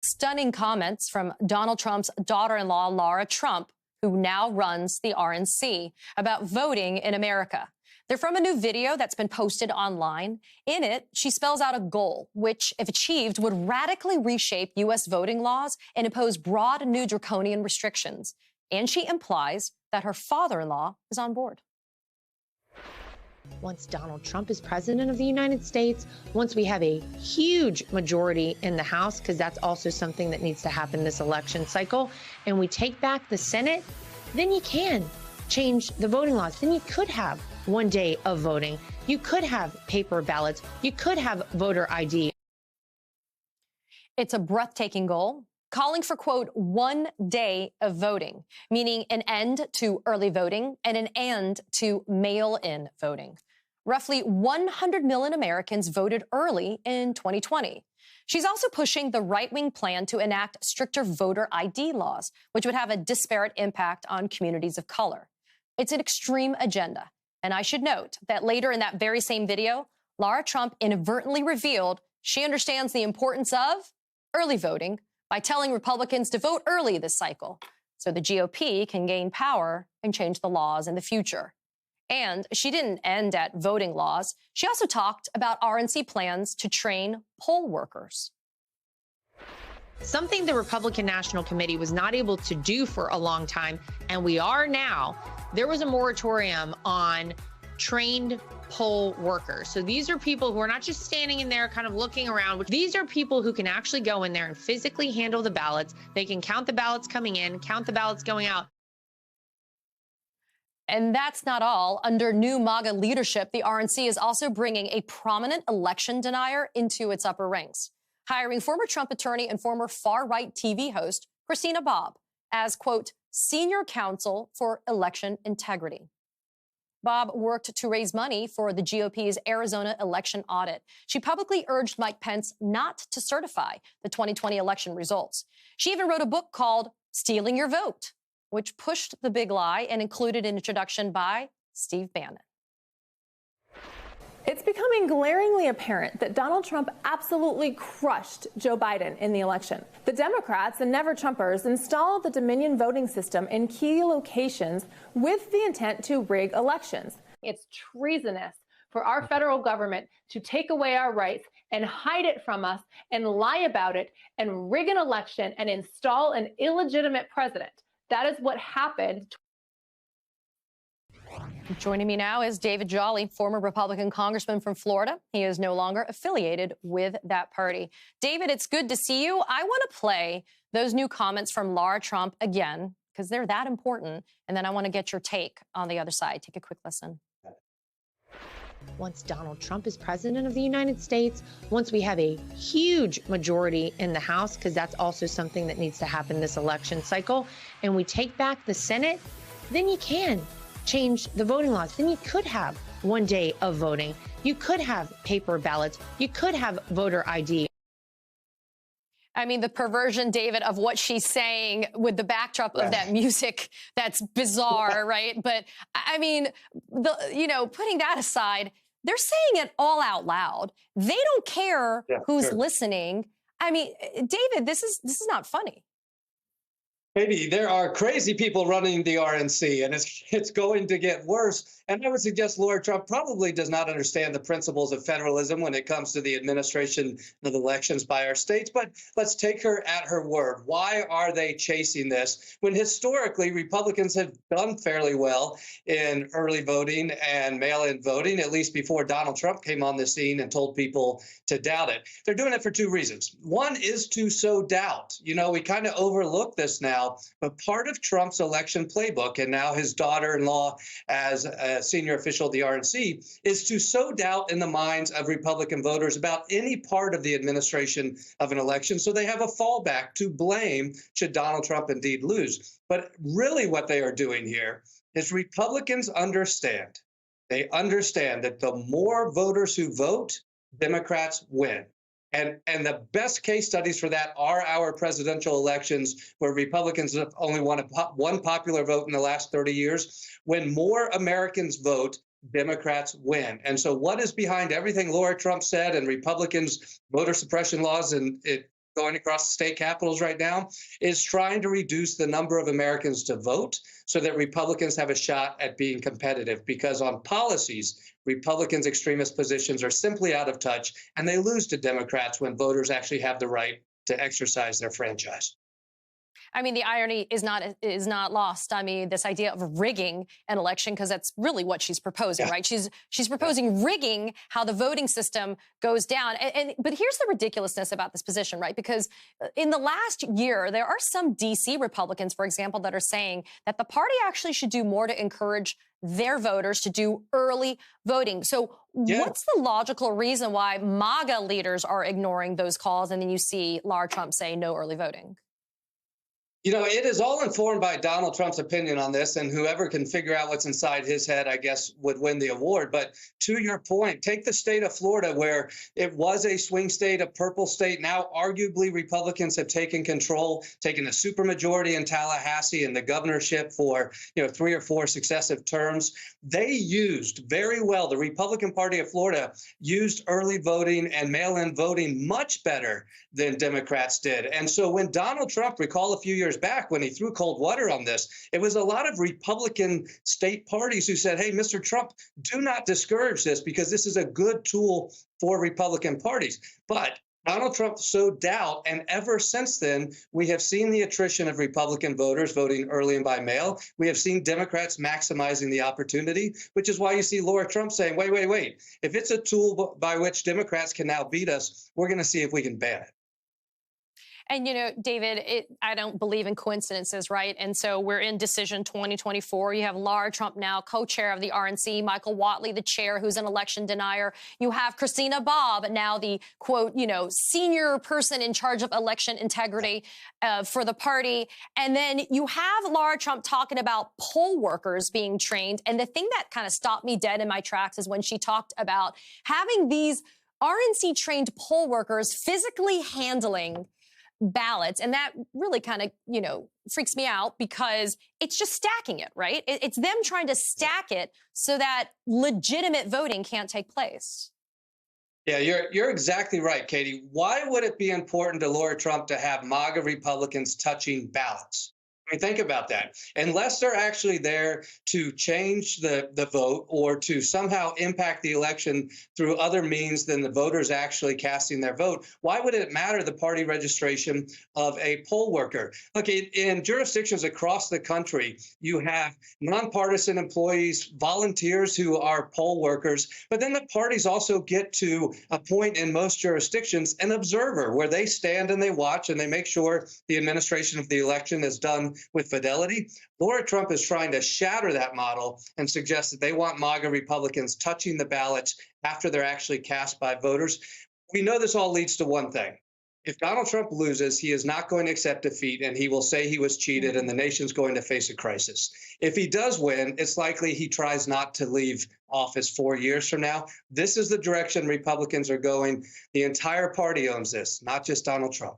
stunning comments from Donald Trump's daughter-in-law, Lara Trump, who now runs the RNC, about voting in America. They're from a new video that's been posted online. In it, she spells out a goal, which, if achieved, would radically reshape U.S. voting laws and impose broad new draconian restrictions. And she implies that her father-in-law is on board. Once Donald Trump is president of the United States, once we have a huge majority in the House, because that's also something that needs to happen this election cycle, and we take back the Senate, then you can change the voting laws. Then you could have one day of voting. You could have paper ballots. You could have voter ID. It's a breathtaking goal, calling for, quote, 1 day of voting, meaning an end to early voting and an end to mail-in voting. Roughly 100 million Americans voted early in 2020. She's also pushing the right-wing plan to enact stricter voter ID laws, which would have a disparate impact on communities of color. It's an extreme agenda. And I should note that later in that very same video, Lara Trump inadvertently revealed she understands the importance of early voting by telling Republicans to vote early this cycle so the GOP can gain power and change the laws in the future. And she didn't end at voting laws. She also talked about RNC plans to train poll workers. Something the Republican National Committee was not able to do for a long time, and we are now. There was a moratorium on trained poll workers. So these are people who are not just standing in there kind of looking around. These are people who can actually go in there and physically handle the ballots. They can count the ballots coming in, count the ballots going out. And that's not all. Under new MAGA leadership, the RNC is also bringing a prominent election denier into its upper ranks, hiring former Trump attorney and former far-right TV host Christina Bobb as, quote, senior counsel for election integrity. Bobb worked to raise money for the GOP's Arizona election audit. She publicly urged Mike Pence not to certify the 2020 election results. She even wrote a book called Stealing Your Vote, which pushed the big lie and included an introduction by Steve Bannon. It's becoming glaringly apparent that Donald Trump absolutely crushed Joe Biden in the election. The Democrats and never-Trumpers installed the Dominion voting system in key locations with the intent to rig elections. It's treasonous for our federal government to take away our rights and hide it from us and lie about it and rig an election and install an illegitimate president. That is what happened. Joining me now is David Jolly, former Republican congressman from Florida. He is no longer affiliated with that party. David, it's good to see you. I want to play those new comments from Lara Trump again, because they're that important. And then I want to get your take on the other side. Take a quick listen. Once Donald Trump is president of the United States, once we have a huge majority in the House, because that's also something that needs to happen this election cycle, and we take back the Senate, then you can change the voting laws. Then you could have 1 day of voting. You could have paper ballots. You could have voter ID. I mean, the perversion, David, of what she's saying with the backdrop of that music, that's bizarre, right? But I mean, putting that aside, they're saying it all out loud. They don't care who's listening. I mean, David, this is not funny. Maybe there are crazy people running the RNC, and it's going to get worse. And I would suggest Lara Trump probably does not understand the principles of federalism when it comes to the administration of elections by our states. But let's take her at her word. Why are they chasing this when historically Republicans have done fairly well in early voting and mail-in voting, at least before Donald Trump came on the scene and told people to doubt it? They're doing it for two reasons. One is to sow doubt. You know, we kind of overlook this now, but part of Trump's election playbook, and now his daughter-in-law as a senior official of the RNC, is to sow doubt in the minds of Republican voters about any part of the administration of an election, so they have a fallback to blame should Donald Trump indeed lose. But really what they are doing here is Republicans understand. They understand that the more voters who vote, Democrats win. And the best case studies for that are our presidential elections, where Republicans have only won one popular vote in the last 30 years. When more Americans vote, Democrats win. And so what is behind everything Lara Trump said and Republicans' voter suppression laws and going across the state capitals right now, is trying to reduce the number of Americans to vote so that Republicans have a shot at being competitive. Because on policies, Republicans' extremist positions are simply out of touch, and they lose to Democrats when voters actually have the right to exercise their franchise. I mean, the irony is not lost. I mean, this idea of rigging an election, because that's really what she's proposing, right? She's proposing rigging how the voting system goes down. But here's the ridiculousness about this position, right? Because in the last year, there are some D.C. Republicans, for example, that are saying that the party actually should do more to encourage their voters to do early voting. So what's the logical reason why MAGA leaders are ignoring those calls, and then you see Lara Trump say no early voting? You know, it is all informed by Donald Trump's opinion on this, and whoever can figure out what's inside his head, I guess, would win the award. But to your point, take the state of Florida, where it was a swing state, a purple state. Now, arguably, Republicans have taken control, taken a supermajority in Tallahassee and the governorship for, 3 or 4 successive terms. They used very well, the Republican Party of Florida used early voting and mail-in voting much better than Democrats did. And so when Donald Trump, recall a few years back when he threw cold water on this, it was a lot of Republican state parties who said, hey, Mr. Trump, do not discourage this because this is a good tool for Republican parties. But Donald Trump sowed doubt, and ever since then, we have seen the attrition of Republican voters voting early and by mail. We have seen Democrats maximizing the opportunity, which is why you see Lara Trump saying, wait. If it's a tool by which Democrats can now beat us, we're going to see if we can ban it. And, David, I don't believe in coincidences, right? And so we're in decision 2024. You have Lara Trump now, co-chair of the RNC, Michael Whatley, the chair, who's an election denier. You have Christina Bobb, now the, quote, senior person in charge of election integrity for the party. And then you have Lara Trump talking about poll workers being trained. And the thing that kind of stopped me dead in my tracks is when she talked about having these RNC-trained poll workers physically handling ballots. And that really kind of, freaks me out because it's just stacking it, right? It's them trying to stack it so that legitimate voting can't take place. Yeah, you're exactly right, Katie. Why would it be important to Lara Trump to have MAGA Republicans touching ballots? I mean, think about that. Unless they're actually there to change the vote or to somehow impact the election through other means than the voters actually casting their vote, why would it matter the party registration of a poll worker? Look, in jurisdictions across the country, you have nonpartisan employees, volunteers who are poll workers, but then the parties also get to appoint in most jurisdictions an observer where they stand and they watch and they make sure the administration of the election is done with fidelity. Lara Trump is trying to shatter that model and suggest that they want MAGA Republicans touching the ballots after they're actually cast by voters. We know this all leads to one thing. If Donald Trump loses, he is not going to accept defeat, and he will say he was cheated, and the nation's going to face a crisis. If he does win, it's likely he tries not to leave office 4 years from now. This is the direction Republicans are going. The entire party owns this, not just Donald Trump.